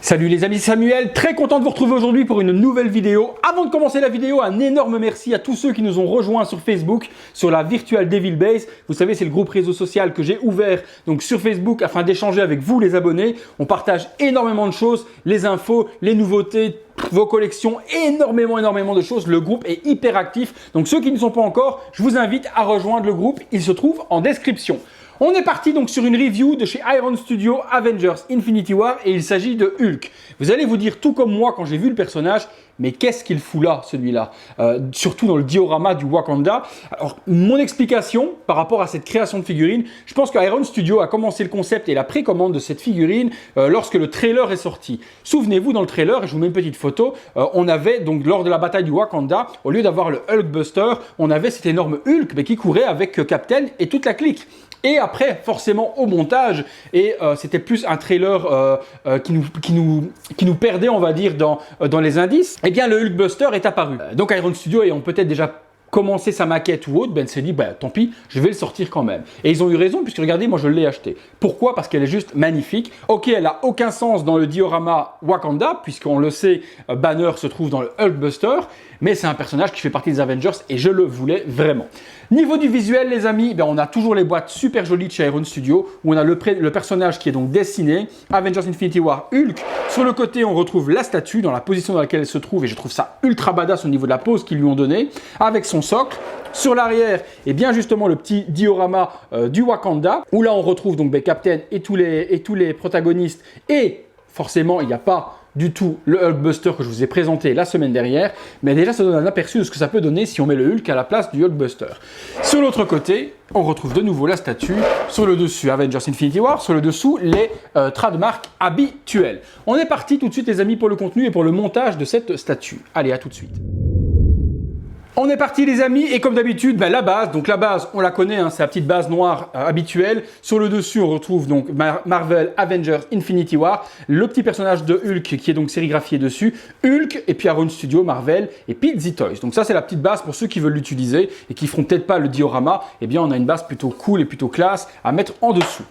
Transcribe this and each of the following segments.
Salut les amis, c'est Samuel, très content de vous retrouver aujourd'hui pour une nouvelle vidéo. Avant de commencer la vidéo, un énorme merci à tous ceux qui nous ont rejoints sur Facebook, sur la Virtual Devil Base. Vous savez, c'est le groupe réseau social que j'ai ouvert donc sur Facebook afin d'échanger avec vous les abonnés. On partage énormément de choses, les infos, les nouveautés, vos collections, énormément de choses. Le groupe est hyper actif, donc ceux qui ne sont pas encore, je vous invite à rejoindre le groupe, il se trouve en description. On est parti donc sur une review de chez Iron Studio Avengers Infinity War et il s'agit de Hulk. Vous allez vous dire tout comme moi quand j'ai vu le personnage, mais qu'est-ce qu'il fout là celui-là, surtout dans le diorama du Wakanda. Alors mon explication par rapport à cette création de figurine, je pense qu'Iron Studio a commencé le concept et la précommande de cette figurine lorsque le trailer est sorti. Souvenez-vous, dans le trailer, et je vous mets une petite photo, on avait donc lors de la bataille du Wakanda, au lieu d'avoir le Hulkbuster, on avait cet énorme Hulk mais qui courait avec Captain et toute la clique. Et après, forcément, au montage, et c'était plus un trailer qui nous perdait, on va dire, dans les indices, eh bien, le Hulkbuster est apparu. Donc, Iron Studio ayant peut-être déjà commencé sa maquette ou autre, Ben s'est dit, bah, tant pis, je vais le sortir quand même. Et ils ont eu raison, puisque regardez, moi, je l'ai acheté. Pourquoi? Parce qu'elle est juste magnifique. Ok, elle n'a aucun sens dans le diorama Wakanda, puisqu'on le sait, Banner se trouve dans le Hulkbuster, mais c'est un personnage qui fait partie des Avengers, et je le voulais vraiment. Niveau du visuel, les amis, ben on a toujours les boîtes super jolies de chez Iron Studio, où on a le personnage qui est donc dessiné, Avengers Infinity War Hulk. Sur le côté, on retrouve la statue dans la position dans laquelle elle se trouve, et je trouve ça ultra badass au niveau de la pose qu'ils lui ont donnée, avec son socle. Sur l'arrière, et bien justement le petit diorama du Wakanda, où là on retrouve donc Captain et tous les protagonistes, et forcément il n'y a pas du tout le Hulkbuster que je vous ai présenté la semaine dernière, mais déjà ça donne un aperçu de ce que ça peut donner si on met le Hulk à la place du Hulkbuster. Sur l'autre côté, on retrouve de nouveau la statue, sur le dessus Avengers Infinity War, sur le dessous les trademarks habituels. On est parti tout de suite les amis pour le contenu et pour le montage de cette statue. Allez, à tout de suite. On est parti les amis et comme d'habitude la base, donc la base on la connaît, hein, c'est la petite base noire habituelle. Sur le dessus on retrouve donc Marvel Avengers Infinity War, le petit personnage de Hulk qui est donc sérigraphié dessus, Hulk et puis Iron Studio, Marvel et puis The Toys. Donc ça c'est la petite base pour ceux qui veulent l'utiliser et qui feront peut-être pas le diorama, eh bien on a une base plutôt cool et plutôt classe à mettre en dessous.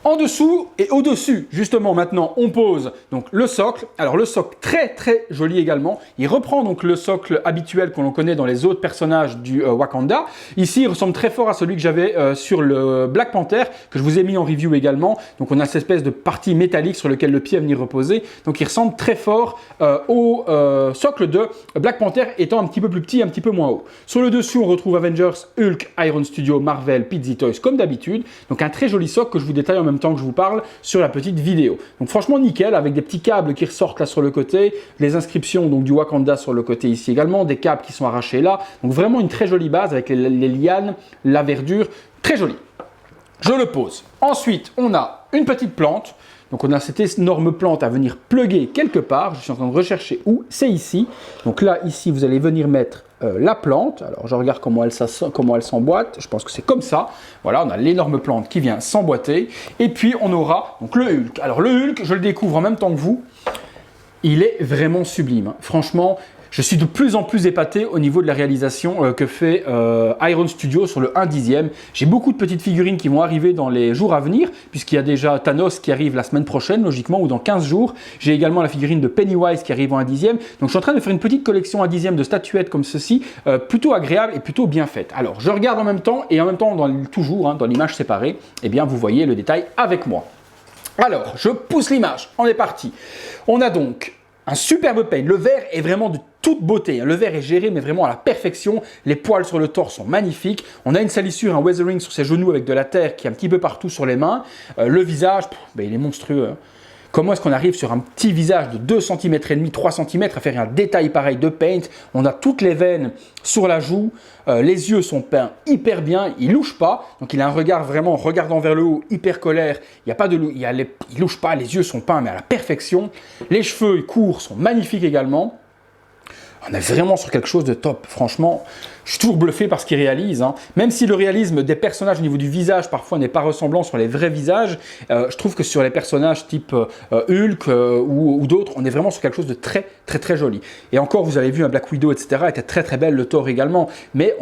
En dessous et au-dessus, justement, maintenant, on pose donc le socle. Alors, le socle très joli également. Il reprend donc le socle habituel qu'on connaît dans les autres personnages du Wakanda. Ici, il ressemble très fort à celui que j'avais sur le Black Panther, que je vous ai mis en review également. Donc, on a cette espèce de partie métallique sur laquelle le pied va venir reposer. Donc, il ressemble très fort au socle de Black Panther, étant un petit peu plus petit, un petit peu moins haut. Sur le dessus, on retrouve Avengers, Hulk, Iron Studio, Marvel, The Toys, comme d'habitude. Donc, un très joli socle que je vous détaille en même temps que je vous parle sur la petite vidéo. Donc franchement nickel, avec des petits câbles qui ressortent là sur le côté, les inscriptions donc du Wakanda sur le côté ici également, des câbles qui sont arrachés là. Donc vraiment une très jolie base avec les lianes, la verdure, très jolie. Je le pose. Ensuite, on a une petite plante. Donc on a cette énorme plante à venir plugger quelque part. Je suis en train de rechercher où. C'est ici. Donc là, ici, vous allez venir mettre la plante. Alors je regarde comment elle s'emboîte. Je pense que c'est comme ça. Voilà, on a l'énorme plante qui vient s'emboîter. Et puis on aura donc le Hulk. Alors le Hulk, je le découvre en même temps que vous. Il est vraiment sublime. Hein. Franchement, je suis de plus en plus épaté au niveau de la réalisation que fait Iron Studio sur le 1/10. J'ai beaucoup de petites figurines qui vont arriver dans les jours à venir, puisqu'il y a déjà Thanos qui arrive la semaine prochaine, logiquement, ou dans 15 jours. J'ai également la figurine de Pennywise qui arrive en 1/10. Donc je suis en train de faire une petite collection 1/10 de statuettes comme ceci, plutôt agréable et plutôt bien faite. Alors je regarde en même temps, et en même temps, toujours dans l'image séparée, eh bien vous voyez le détail avec moi. Alors, je pousse l'image, on est parti. On a donc un superbe paint. Le vert est vraiment de toute beauté. Le vert est géré, mais vraiment à la perfection. Les poils sur le torse sont magnifiques. On a une salissure, un weathering sur ses genoux avec de la terre qui est un petit peu partout sur les mains. Le visage, il est monstrueux. Hein. Comment est-ce qu'on arrive sur un petit visage de 2 cm et demi, 3 cm à faire un détail pareil de paint? On a toutes les veines sur la joue, les yeux sont peints hyper bien, il louche pas, donc il a un regard vraiment regardant vers le haut, hyper colère, il louche pas, les yeux sont peints mais à la perfection, les cheveux courts sont magnifiques également. On est vraiment sur quelque chose de top. Franchement, je suis toujours bluffé par ce qu'il réalise. Hein. Même si le réalisme des personnages au niveau du visage parfois n'est pas ressemblant sur les vrais visages, je trouve que sur les personnages type Hulk ou d'autres, on est vraiment sur quelque chose de très joli. Et encore, vous avez vu un Black Widow, etc. était très belle, le Thor également. Mais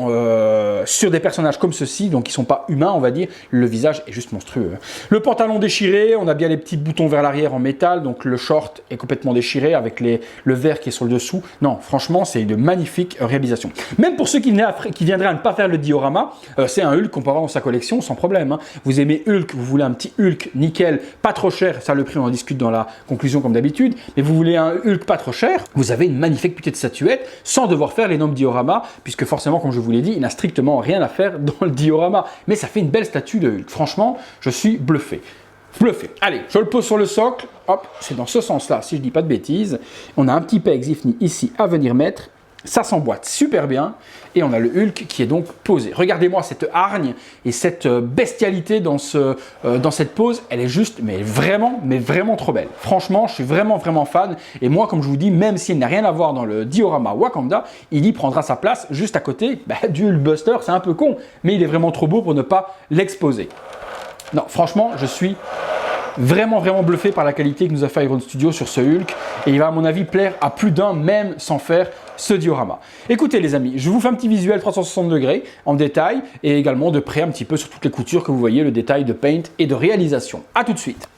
sur des personnages comme ceux-ci, donc qui ne sont pas humains, on va dire, le visage est juste monstrueux. Le pantalon déchiré, on a bien les petits boutons vers l'arrière en métal, donc le short est complètement déchiré avec le vert qui est sur le dessous. Non, franchement, c'est une magnifique réalisation. Même pour ceux qui viendraient à ne pas faire le diorama, c'est un Hulk qu'on peut avoir dans sa collection sans problème. Hein. Vous aimez Hulk, vous voulez un petit Hulk nickel, pas trop cher, ça le prix on en discute dans la conclusion comme d'habitude, mais vous voulez un Hulk pas trop cher, vous avez une magnifique petite statuette sans devoir faire l'énorme diorama, puisque forcément, comme je vous l'ai dit, il n'a strictement rien à faire dans le diorama, mais ça fait une belle statue de Hulk. Franchement, je suis bluffé. Bluffé. Allez, je le pose sur le socle, hop, c'est dans ce sens-là, si je dis pas de bêtises. On a un petit peg Zifni ici à venir mettre. Ça s'emboîte super bien et on a le Hulk qui est donc posé. Regardez-moi cette hargne et cette bestialité dans cette pose. Elle est juste, mais vraiment trop belle. Franchement, je suis vraiment fan. Et moi, comme je vous dis, même s'il n'a rien à voir dans le diorama Wakanda, il y prendra sa place juste à côté du Hulkbuster. C'est un peu con, mais il est vraiment trop beau pour ne pas l'exposer. Non, franchement, je suis vraiment bluffé par la qualité que nous a fait Iron Studio sur ce Hulk et il va à mon avis plaire à plus d'un même sans faire ce diorama. Écoutez les amis, je vous fais un petit visuel 360 degrés en détail et également de près un petit peu sur toutes les coutures que vous voyez, le détail de paint et de réalisation. A tout de suite.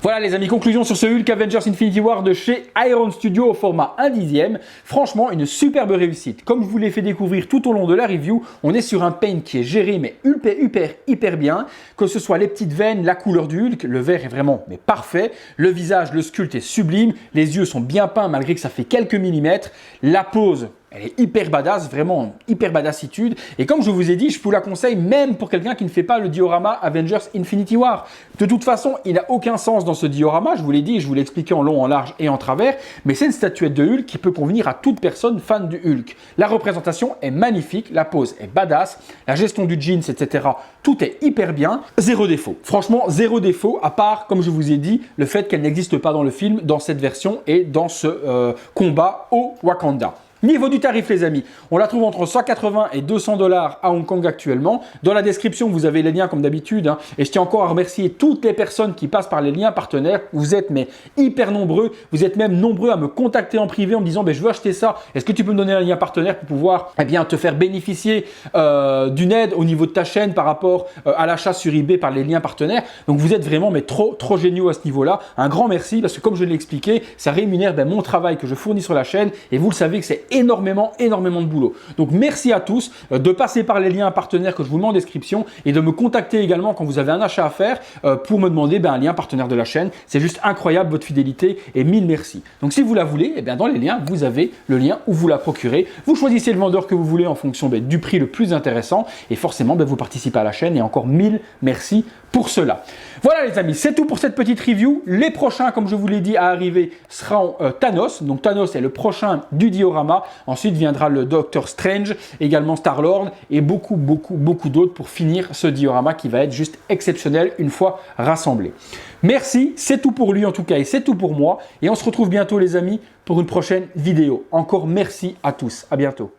Voilà les amis, conclusion sur ce Hulk Avengers Infinity War de chez Iron Studio au format 1/10. Franchement, une superbe réussite. Comme je vous l'ai fait découvrir tout au long de la review, on est sur un paint qui est géré mais hyper bien. Que ce soit les petites veines, la couleur du Hulk, le vert est vraiment parfait. Le visage, le sculpte est sublime. Les yeux sont bien peints malgré que ça fait quelques millimètres. La pose, elle est hyper badass, vraiment hyper badassitude. Et comme je vous ai dit, je vous la conseille même pour quelqu'un qui ne fait pas le diorama Avengers Infinity War. De toute façon, il n'a aucun sens dans ce diorama, je vous l'ai dit, je vous l'ai expliqué en long, en large et en travers. Mais c'est une statuette de Hulk qui peut convenir à toute personne fan du Hulk. La représentation est magnifique, la pose est badass, la gestion du jeans, etc. Tout est hyper bien, zéro défaut. Franchement, zéro défaut, à part, comme je vous ai dit, le fait qu'elle n'existe pas dans le film, dans cette version et dans ce combat au Wakanda. Niveau du tarif les amis, on la trouve entre 180 et 200 $ à Hong Kong actuellement. Dans la description, vous avez les liens comme d'habitude. Hein, et je tiens encore à remercier toutes les personnes qui passent par les liens partenaires. Vous êtes mais hyper nombreux. Vous êtes même nombreux à me contacter en privé en me disant je veux acheter ça. Est-ce que tu peux me donner un lien partenaire pour pouvoir te faire bénéficier d'une aide au niveau de ta chaîne par rapport à l'achat sur eBay par les liens partenaires. Donc vous êtes vraiment mais trop géniaux à ce niveau-là. Un grand merci parce que comme je l'ai expliqué, ça rémunère mon travail que je fournis sur la chaîne et vous le savez que c'est énormément de boulot. Donc merci à tous de passer par les liens partenaires que je vous mets en description et de me contacter également quand vous avez un achat à faire pour me demander un lien partenaire de la chaîne. C'est juste incroyable votre fidélité et mille merci. Donc si vous la voulez, dans les liens, vous avez le lien où vous la procurez. Vous choisissez le vendeur que vous voulez en fonction du prix le plus intéressant et forcément vous participez à la chaîne et encore mille merci pour cela. Voilà les amis, c'est tout pour cette petite review. Les prochains, comme je vous l'ai dit, à arriver seront Thanos. Donc Thanos est le prochain du diorama. Ensuite viendra le Doctor Strange, également Star-Lord et beaucoup d'autres pour finir ce diorama qui va être juste exceptionnel une fois rassemblé. Merci, c'est tout pour lui en tout cas et c'est tout pour moi. Et on se retrouve bientôt les amis pour une prochaine vidéo. Encore merci à tous, à bientôt.